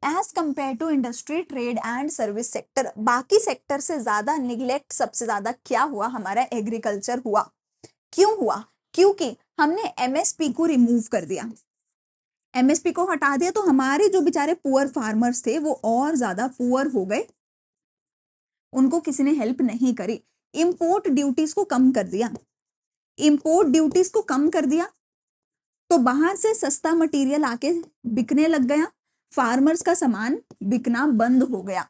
as compare to industry, trade and service sector. बाकी सेक्टर से ज्यादा निग्लेक्ट सबसे ज्यादा क्या हुआ, हमारा एग्रीकल्चर हुआ। क्यों हुआ? क्योंकि हमने एमएसपी को रिमूव कर दिया। एमएसपी को हटा दिया तो हमारे जो बेचारे पुअर फार्मर्स थे वो और ज्यादा पुअर हो गए, उनको किसी ने हेल्प नहीं करी। इंपोर्ट ड्यूटीज को कम कर दिया, इंपोर्ट ड्यूटीज को कम कर दिया तो बाहर से सस्ता मटेरियल आके बिकने लग गया, फार्मर्स का सामान बिकना बंद हो गया।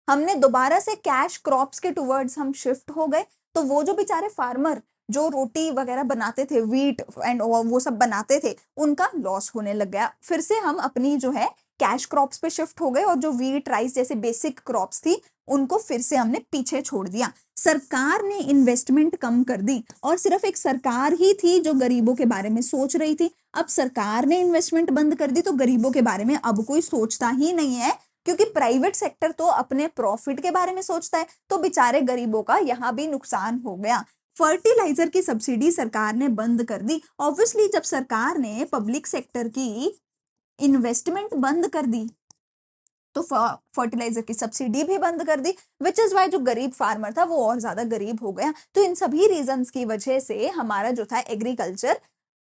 हमने दोबारा से कैश क्रॉप्स के टुवर्ड्स हम शिफ्ट हो गए, तो वो जो बेचारे फार्मर जो रोटी वगैरह बनाते थे, वीट एंड वो सब बनाते थे, उनका लॉस होने लग गया। फिर से हम अपनी जो है कैश क्रॉप्स पे शिफ्ट हो गए और जो वीट राइस जैसे बेसिक क्रॉप्स थी उनको फिर से हमने पीछे छोड़ दिया। सरकार ने इन्वेस्टमेंट कम कर दी और सिर्फ एक सरकार ही थी जो गरीबों के बारे में सोच रही थी। अब सरकार ने इन्वेस्टमेंट बंद कर दी तो गरीबों के बारे में अब कोई सोचता ही नहीं है, क्योंकि प्राइवेट सेक्टर तो अपने प्रॉफिट के बारे में सोचता है। तो बेचारे गरीबों का यहाँ भी नुकसान हो गया। फर्टिलाइजर की सब्सिडी सरकार ने बंद कर दी। ऑब्वियसली जब सरकार ने पब्लिक सेक्टर की इन्वेस्टमेंट बंद कर दी तो फर्टिलाइजर की सब्सिडी भी बंद कर दी, विच इज वाई जो गरीब फार्मर था वो और ज्यादा गरीब हो गया। तो इन सभी रीजंस की वजह से हमारा जो था एग्रीकल्चर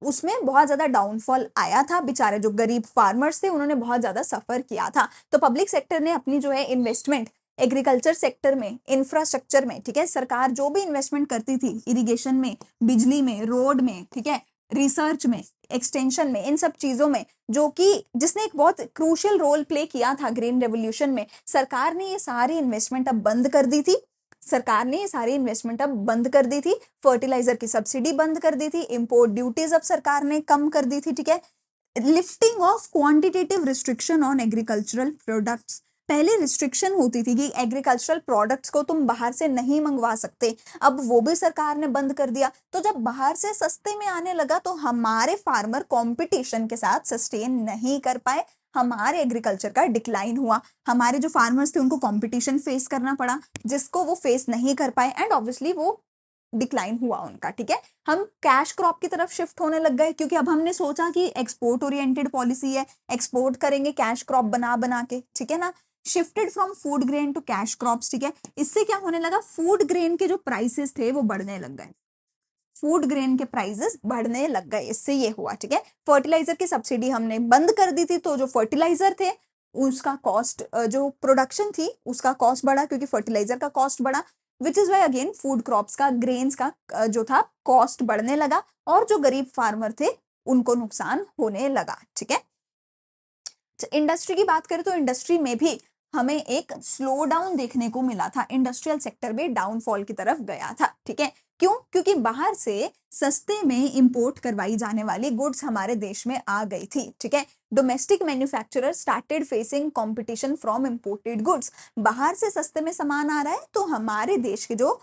उसमें बहुत ज्यादा डाउनफॉल आया था। बेचारे जो गरीब फार्मर्स थे उन्होंने बहुत ज्यादा सफर किया था। तो पब्लिक सेक्टर ने अपनी जो है इन्वेस्टमेंट एग्रीकल्चर सेक्टर में, इंफ्रास्ट्रक्चर में, ठीक है, सरकार जो भी इन्वेस्टमेंट करती थी इरिगेशन में, बिजली में, रोड में, ठीक है, रिसर्च में, एक्सटेंशन में, इन सब चीजों में, जो कि जिसने एक बहुत क्रूशियल रोल प्ले किया था ग्रीन रेवोल्यूशन में, सरकार ने ये सारी इन्वेस्टमेंट अब बंद कर दी थी। सरकार ने ये सारी इन्वेस्टमेंट अब बंद कर दी थी। फर्टिलाइजर की सब्सिडी बंद कर दी थी। इंपोर्ट ड्यूटीज अब सरकार ने कम कर दी थी, ठीक है। Lifting of quantitative restriction on agricultural products. पहले रिस्ट्रिक्शन होती थी कि एग्रीकल्चरल प्रोडक्ट्स को तुम बाहर से नहीं मंगवा सकते, अब वो भी सरकार ने बंद कर दिया। तो जब बाहर से सस्ते में आने लगा तो हमारे फार्मर कंपटीशन के साथ सस्टेन नहीं कर पाए, हमारे एग्रीकल्चर का डिक्लाइन हुआ। हमारे जो फार्मर्स थे उनको कंपटीशन फेस करना पड़ा जिसको वो फेस नहीं कर पाए, एंड ऑब्वियसली वो डिक्लाइन हुआ उनका, ठीक है। हम कैश क्रॉप की तरफ शिफ्ट होने लग गए क्योंकि अब हमने सोचा कि एक्सपोर्ट ओरिएंटेड पॉलिसी है, एक्सपोर्ट करेंगे कैश क्रॉप बना बना के, ठीक है ना। Shifted from food grain to cash crops, ठीक है। इससे क्या होने लगा, फूड ग्रेन के जो प्राइसेस थे वो बढ़ने लग गए, फूड ग्रेन के प्राइसेस बढ़ने लग गए, इससे ये हुआ, ठीक है। फर्टिलाइजर की सब्सिडी हमने बंद कर दी थी तो जो फर्टिलाइजर थे उसका कॉस्ट, जो प्रोडक्शन थी उसका कॉस्ट बढ़ा क्योंकि फर्टिलाइजर का कॉस्ट बढ़ा, which is why again food crops का, ग्रेन्स का जो था कॉस्ट बढ़ने लगा और जो गरीब फार्मर थे उनको नुकसान होने लगा, ठीक है। इंडस्ट्री की बात करें तो इंडस्ट्री में भी हमें एक स्लो डाउन देखने को मिला था, इंडस्ट्रियल सेक्टर भी डाउनफॉल की तरफ गया था, ठीक है। क्यों? क्योंकि बाहर से सस्ते में इंपोर्ट करवाई जाने वाली गुड्स हमारे देश में आ गई थी, ठीक है। Domestic manufacturer started facing competition from imported goods. बाहर से सस्ते में सामान आ रहा है तो हमारे देश के जो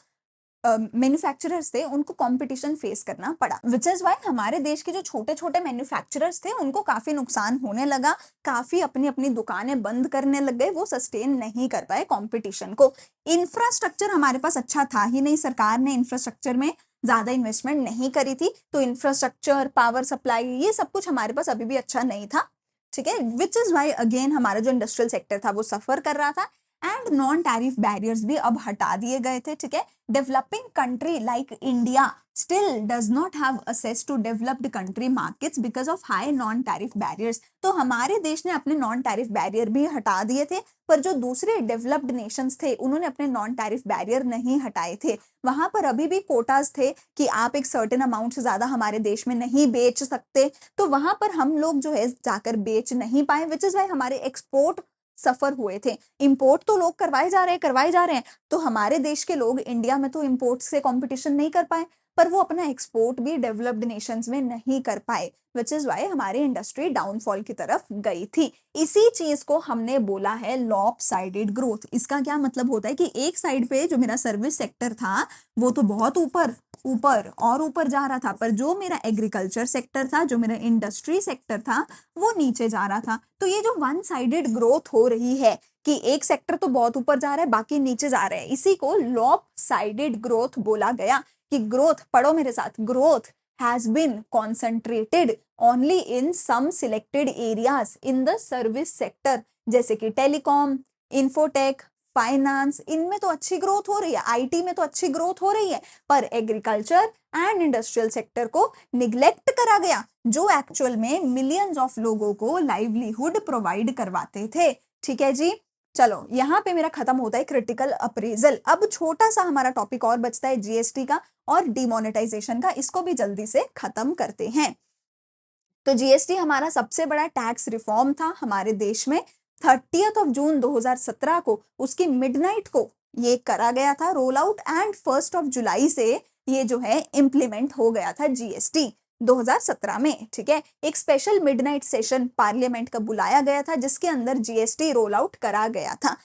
मैन्युफैक्चरर्स थे उनको कंपटीशन फेस करना पड़ा, विच इज वाई हमारे देश के जो छोटे छोटे मैन्युफैक्चरर्स थे उनको काफी नुकसान होने लगा, काफी अपनी अपनी दुकानें बंद करने लग गए, वो सस्टेन नहीं कर पाए कंपटीशन को। इंफ्रास्ट्रक्चर हमारे पास अच्छा था ही नहीं, सरकार ने इंफ्रास्ट्रक्चर में ज्यादा इन्वेस्टमेंट नहीं करी थी, तो इंफ्रास्ट्रक्चर, पावर सप्लाई, ये सब कुछ हमारे पास अभी भी अच्छा नहीं था, ठीक है। विच इज वाई अगेन हमारा जो इंडस्ट्रियल सेक्टर था वो सफर कर रहा था, एंड नॉन टैरिफ बैरियर्स भी अब हटा दिए गए थे, ठीक है। Developing country like India still does not have access to developed country markets because of high non tariff barriers. तो हमारे देश ने अपने नॉन टैरिफ बैरियर भी हटा दिए थे, पर जो दूसरे डेवलप्ड नेशंस थे उन्होंने अपने नॉन टैरिफ बैरियर नहीं हटाए थे। वहां पर अभी भी कोटाज थे कि आप एक सर्टेन अमाउंट से ज्यादा हमारे देश में नहीं बेच सकते, तो वहां पर हम लोग जो है जाकर बेच नहीं पाए, विच इज वाई हमारे एक्सपोर्ट सफर हुए थे। इंपोर्ट तो लोग करवाए जा रहे हैं, तो हमारे देश के लोग इंडिया में तो इंपोर्ट से कंपटीशन नहीं कर पाए, पर वो अपना एक्सपोर्ट भी डेवलप्ड नेशंस में नहीं कर पाए, विच इज वाई हमारी इंडस्ट्री डाउनफॉल की तरफ गई थी। इसी चीज को हमने बोला है लॉपसाइडेड ग्रोथ। इसका क्या मतलब होता है कि एक साइड पे जो मेरा सर्विस सेक्टर था वो तो बहुत ऊपर ऊपर और ऊपर जा रहा था, पर जो मेरा एग्रीकल्चर सेक्टर था, जो मेरा इंडस्ट्री सेक्टर था, वो नीचे जा रहा था। तो ये जो वन साइडेड ग्रोथ हो रही है कि एक सेक्टर तो बहुत ऊपर जा रहा है बाकी नीचे जा रहे हैं, इसी को लॉपसाइडेड ग्रोथ बोला गया। कि ग्रोथ, पढ़ो मेरे साथ, growth has been concentrated only in some selected areas in the service sector, जैसे कि टेलीकॉम, इंफोटेक, फाइनेंस, इनमें तो अच्छी ग्रोथ हो रही है, आईटी में तो अच्छी ग्रोथ हो रही है, पर एग्रीकल्चर एंड इंडस्ट्रियल सेक्टर को निग्लेक्ट करा गया जो एक्चुअल में मिलियंस ऑफ लोगों को लाइवलीहुड प्रोवाइड करवाते थे, ठीक है जी। चलो यहाँ पे मेरा खत्म होता है क्रिटिकल अप्रेजल। अब छोटा सा हमारा टॉपिक और बचता है जीएसटी का और डिमोनेटाइजेशन का, इसको भी जल्दी से खत्म करते हैं। तो जीएसटी हमारा सबसे बड़ा टैक्स रिफॉर्म था हमारे देश में। 30 जून 2017 को उसकी मिडनाइट को ये करा गया था रोल आउट, एंड 1 जुलाई से ये जो है इम्प्लीमेंट हो गया था जीएसटी। 2017 में, ठीक है। एक स्पेशल मिडनाइट सेशन पार्लियामेंट का बुलाया गया था जिसके अंदर जीएसटी रोल आउट करा गया था।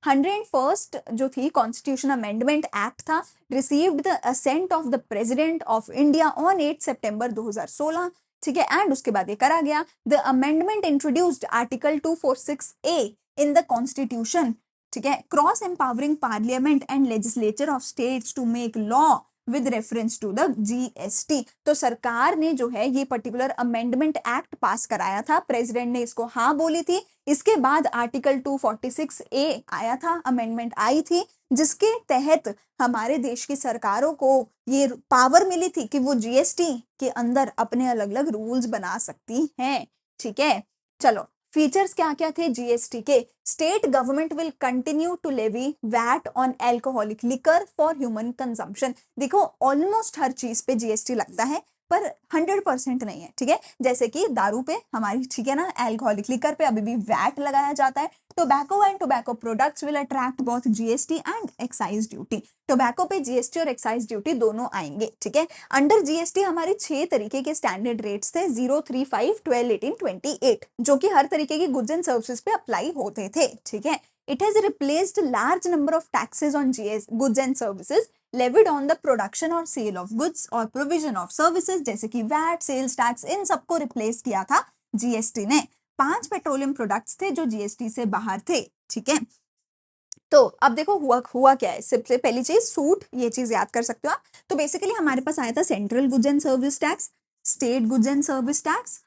101st जो थी कॉन्स्टिट्यूशन अमेंडमेंट एक्ट था, received the assent of the president of India on 8 सितंबर 2016, ठीक है। एंड उसके बाद ये करा गया, the amendment introduced article 246A in the constitution, ठीक है, cross empowering parliament and legislature of states to make law with reference to the GST. तो सरकार ने जो है ये पर्टिकुलर अमेंडमेंट एक्ट पास कराया था, प्रेसिडेंट ने इसको हाँ बोली थी। इसके बाद आर्टिकल 246A आया था, अमेंडमेंट आई थी, जिसके तहत हमारे देश की सरकारों को ये पावर मिली थी कि वो जीएसटी के अंदर अपने अलग अलग रूल्स बना सकती हैं, ठीक है। चलो, फीचर्स क्या क्या थे जीएसटी के? State government will continue to levy VAT on alcoholic liquor for human consumption. देखो, ऑलमोस्ट हर चीज पे जीएसटी लगता है पर 100% नहीं है, ठीक है। जैसे कि दारू पे हमारी, ठीक है ना, एल्कोहलिक लिकर पे अभी भी वैट लगाया जाता है। Tobacco and tobacco products will attract both GST and excise duty. Tobacco पे जीएसटी और एक्साइज ड्यूटी दोनों आएंगे, ठीक है। अंडर जीएसटी हमारे 6 तरीके के स्टैंडर्ड रेट्स थे, 0, 3, 5, 12, 18, 28, जो कि हर तरीके की गुड्स एंड सर्विसेज पे अप्लाई होते थे, ठीक है। It has replaced large number of taxes on goods and services levied on the production or sale of goods or provision of services, जैसे कि वैट, सेल्स टैक्स, इन सबको रिप्लेस किया था जीएसटी ने। 5 पेट्रोलियम प्रोडक्ट्स थे जो जीएसटी से बाहर थे, ठीक है। तो अब देखो हुआ क्या है। सबसे पहली चीज सूट, ये चीज याद कर सकते हो आप। तो बेसिकली हमारे पास आया था central goods and service tax, state goods and service tax,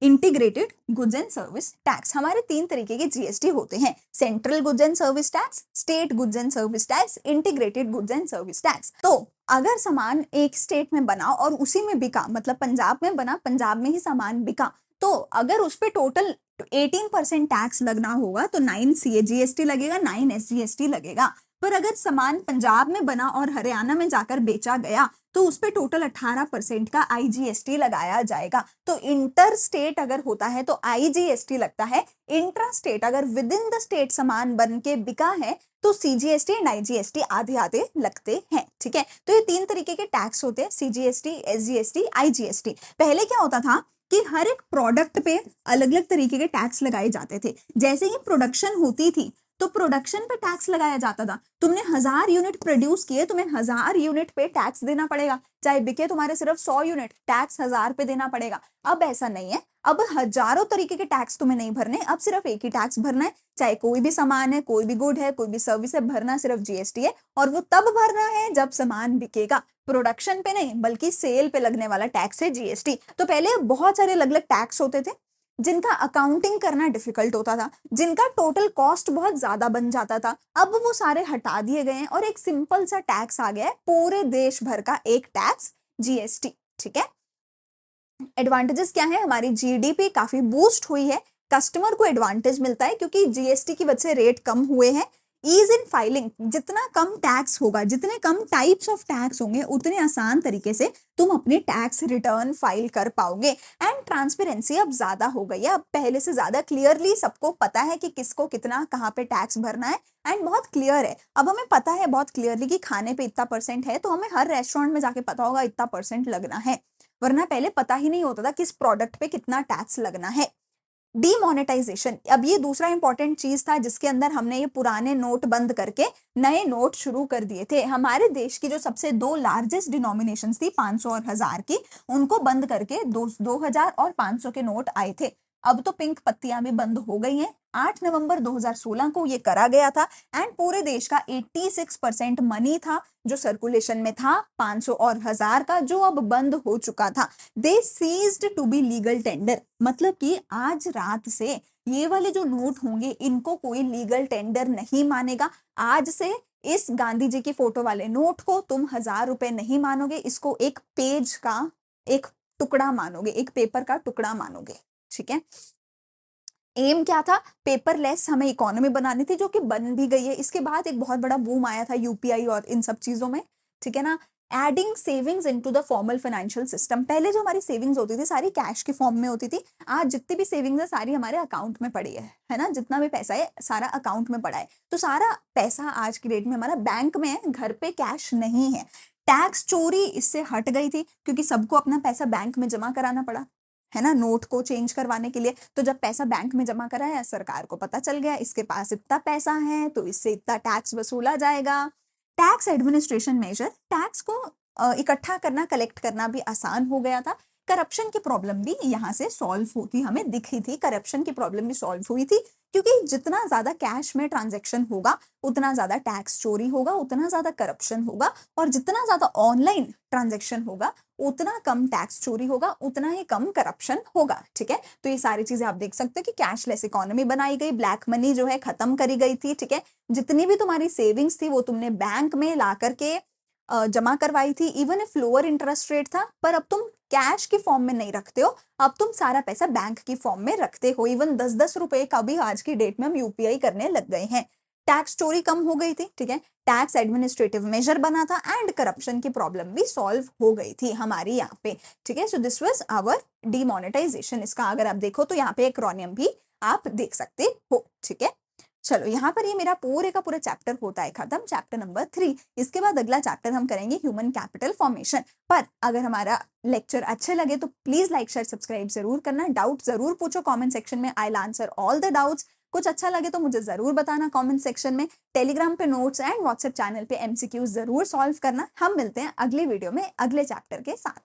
integrated goods and service tax. हमारे 3 तरीके के जीएसटी होते हैं, central goods and service tax, state goods and service tax, integrated goods and service tax. तो अगर सामान एक state में बना और उसी में बिका, मतलब पंजाब में बना, पंजाब में ही सामान बिका, तो अगर उस पे टोटल 18% टैक्स लगना होगा तो 9 जीएसटी लगेगा, 9 एसजीएसटी लगेगा। पर अगर सामान पंजाब में बना और हरियाणा में जाकर बेचा गया तो उस पे टोटल 18% का आईजीएसटी लगाया जाएगा। तो इंटर स्टेट अगर होता है तो आईजीएसटी लगता है, इंट्रा स्टेट अगर विद इन द स्टेट सामान बन के बिका है तो सीजीएसटी एंड आईजीएसटी आधे आधे लगते हैं, ठीक है। तो ये 3 तरीके के टैक्स होते हैं, सीजीएसटी, एसजीएसटी, आईजीएसटी। पहले क्या होता था कि हर एक प्रोडक्ट पे अलग अलग तरीके के टैक्स लगाए जाते थे। जैसे ही प्रोडक्शन होती थी तो प्रोडक्शन पे टैक्स लगाया जाता था। तुमने 1000 यूनिट प्रोड्यूस किए, तुम्हें 1000 यूनिट पे टैक्स देना पड़ेगा, चाहे बिके तुम्हारे सिर्फ 100 यूनिट, टैक्स 1000 पे देना पड़ेगा। अब ऐसा नहीं है, अब हजारों तरीके के टैक्स तुम्हें नहीं भरने, अब सिर्फ एक ही टैक्स भरना है। चाहे कोई भी सामान है, कोई भी गुड है, कोई भी सर्विस है, भरना सिर्फ जीएसटी है, और वो तब भरना है जब सामान बिकेगा। प्रोडक्शन पे नहीं बल्कि सेल पे लगने वाला टैक्स है जीएसटी। तो पहले बहुत सारे अलग अलग टैक्स होते थे जिनका अकाउंटिंग करना डिफिकल्ट होता था, जिनका टोटल कॉस्ट बहुत ज्यादा बन जाता था। अब वो सारे हटा दिए गए हैं और एक सिंपल सा टैक्स आ गया है, पूरे देश भर का एक टैक्स, जीएसटी, ठीक है। एडवांटेजेस क्या है? हमारी जीडीपी काफी बूस्ट हुई है, कस्टमर को एडवांटेज मिलता है क्योंकि जीएसटी की वजह से रेट कम हुए हैं। ईज इन फाइलिंग, जितना कम टैक्स होगा, जितने कम टाइप्स ऑफ टैक्स होंगे, उतने आसान तरीके से तुम अपने टैक्स रिटर्न फाइल कर पाओगे। एंड ट्रांसपेरेंसी अब ज्यादा हो गई है, अब पहले से ज्यादा क्लियरली सबको पता है कि किसको कितना कहाँ पे टैक्स भरना है, एंड बहुत क्लियर है। अब हमें पता है बहुत क्लियरली कि खाने पे इतना % है, तो हमें हर रेस्टोरेंट में जाके पता होगा इतना % लगना है, वरना पहले पता ही नहीं होता था किस प्रोडक्ट पे कितना टैक्स लगना है। डीमोनेटाइजेशन, अब ये दूसरा इंपॉर्टेंट चीज था जिसके अंदर हमने ये पुराने नोट बंद करके नए नोट शुरू कर दिए थे। हमारे देश की जो सबसे 2 लार्जेस्ट डिनोमिनेशन थी 500 और 1000 की, उनको बंद करके 2000 और 500 के नोट आए थे। अब तो पिंक पत्तियां भी बंद हो गई हैं। 8 नवंबर 2016 को ये करा गया था, एंड पूरे देश का 86% मनी था जो सर्कुलेशन में था 500 और 1000 का, जो अब बंद हो चुका था। They ceased to be legal tender, मतलब कि आज रात से ये वाले जो नोट होंगे इनको कोई लीगल टेंडर नहीं मानेगा। आज से इस गांधी जी की फोटो वाले नोट को तुम 1000 रुपए नहीं मानोगे, इसको एक पेज का एक टुकड़ा मानोगे, एक पेपर का टुकड़ा मानोगे, ठीक है। एम क्या था? पेपरलेस हमें इकोनॉमी बनानी थी, जो कि बन भी गई है। इसके बाद एक बहुत बड़ा बूम आया था यूपीआई और इन सब चीजों में, ठीक है ना। Adding savings into the formal financial system. पहले जो हमारी सेविंग्स होती थी सारी कैश के फॉर्म में होती थी, आज जितनी भी सेविंग्स है सारी हमारे अकाउंट में पड़ी है ना, जितना भी पैसा है सारा अकाउंट में पड़ा है। तो सारा पैसा आज की डेट में हमारा बैंक में है, घर पे कैश नहीं है। टैक्स चोरी इससे हट गई थी क्योंकि सबको अपना पैसा बैंक में जमा कराना पड़ा, है ना, नोट को चेंज करवाने के लिए। तो जब पैसा बैंक में जमा कराया, सरकार को पता चल गया इसके पास इतना पैसा है तो इससे इतना टैक्स वसूला जाएगा। टैक्स एडमिनिस्ट्रेशन मेजर, टैक्स को इकट्ठा करना, कलेक्ट करना भी आसान हो गया था। करप्शन की प्रॉब्लम भी यहाँ से सॉल्व होती हमें दिखी थी, करप्शन की प्रॉब्लम भी सॉल्व हुई थी क्योंकि जितना ज्यादा कैश में ट्रांजैक्शन होगा उतना ज्यादा टैक्स चोरी होगा, उतना ज्यादा करप्शन होगा, और जितना ज्यादा ऑनलाइन ट्रांजैक्शन होगा उतना कम टैक्स चोरी होगा, उतना ही कम करप्शन होगा। ठीक है, तो ये सारी चीजें आप देख सकते हो कि कैशलेस इकोनॉमी बनाई गई, ब्लैक मनी जो है खत्म करी गई थी। ठीक है, जितनी भी तुम्हारी सेविंग्स थी वो तुमने बैंक में ला करके जमा करवाई थी, even if lower interest rate था, पर अब तुम कैश की फॉर्म में नहीं रखते हो, अब तुम सारा पैसा बैंक की फॉर्म में रखते हो। इवन 10-10 रुपए का भी आज की डेट में हम यूपीआई करने लग गए हैं। टैक्स चोरी कम हो गई थी। ठीक है, टैक्स एडमिनिस्ट्रेटिव मेजर बना था एंड करप्शन की प्रॉब्लम भी सॉल्व हो गई थी हमारी यहाँ पे। ठीक है, so this was our demonetisation. इसका अगर आप देखो तो यहाँ पे एक्रोनियम भी आप देख सकते हो। ठीक है, चलो यहाँ पर ये मेरा पूरे का पूरा चैप्टर होता है खत्म, चैप्टर नंबर 3। इसके बाद अगला चैप्टर हम करेंगे ह्यूमन कैपिटल फॉर्मेशन। पर अगर हमारा लेक्चर अच्छे लगे तो प्लीज लाइक शेयर सब्सक्राइब जरूर करना, डाउट जरूर पूछो कमेंट सेक्शन में, I will answer all the doubts. कुछ अच्छा लगे तो मुझे जरूर बताना कमेंट सेक्शन में। टेलीग्राम पे नोट्स एंड व्हाट्सएप चैनल पे एमसीक्यू जरूर सॉल्व करना। हम मिलते हैं अगली वीडियो में अगले चैप्टर के साथ।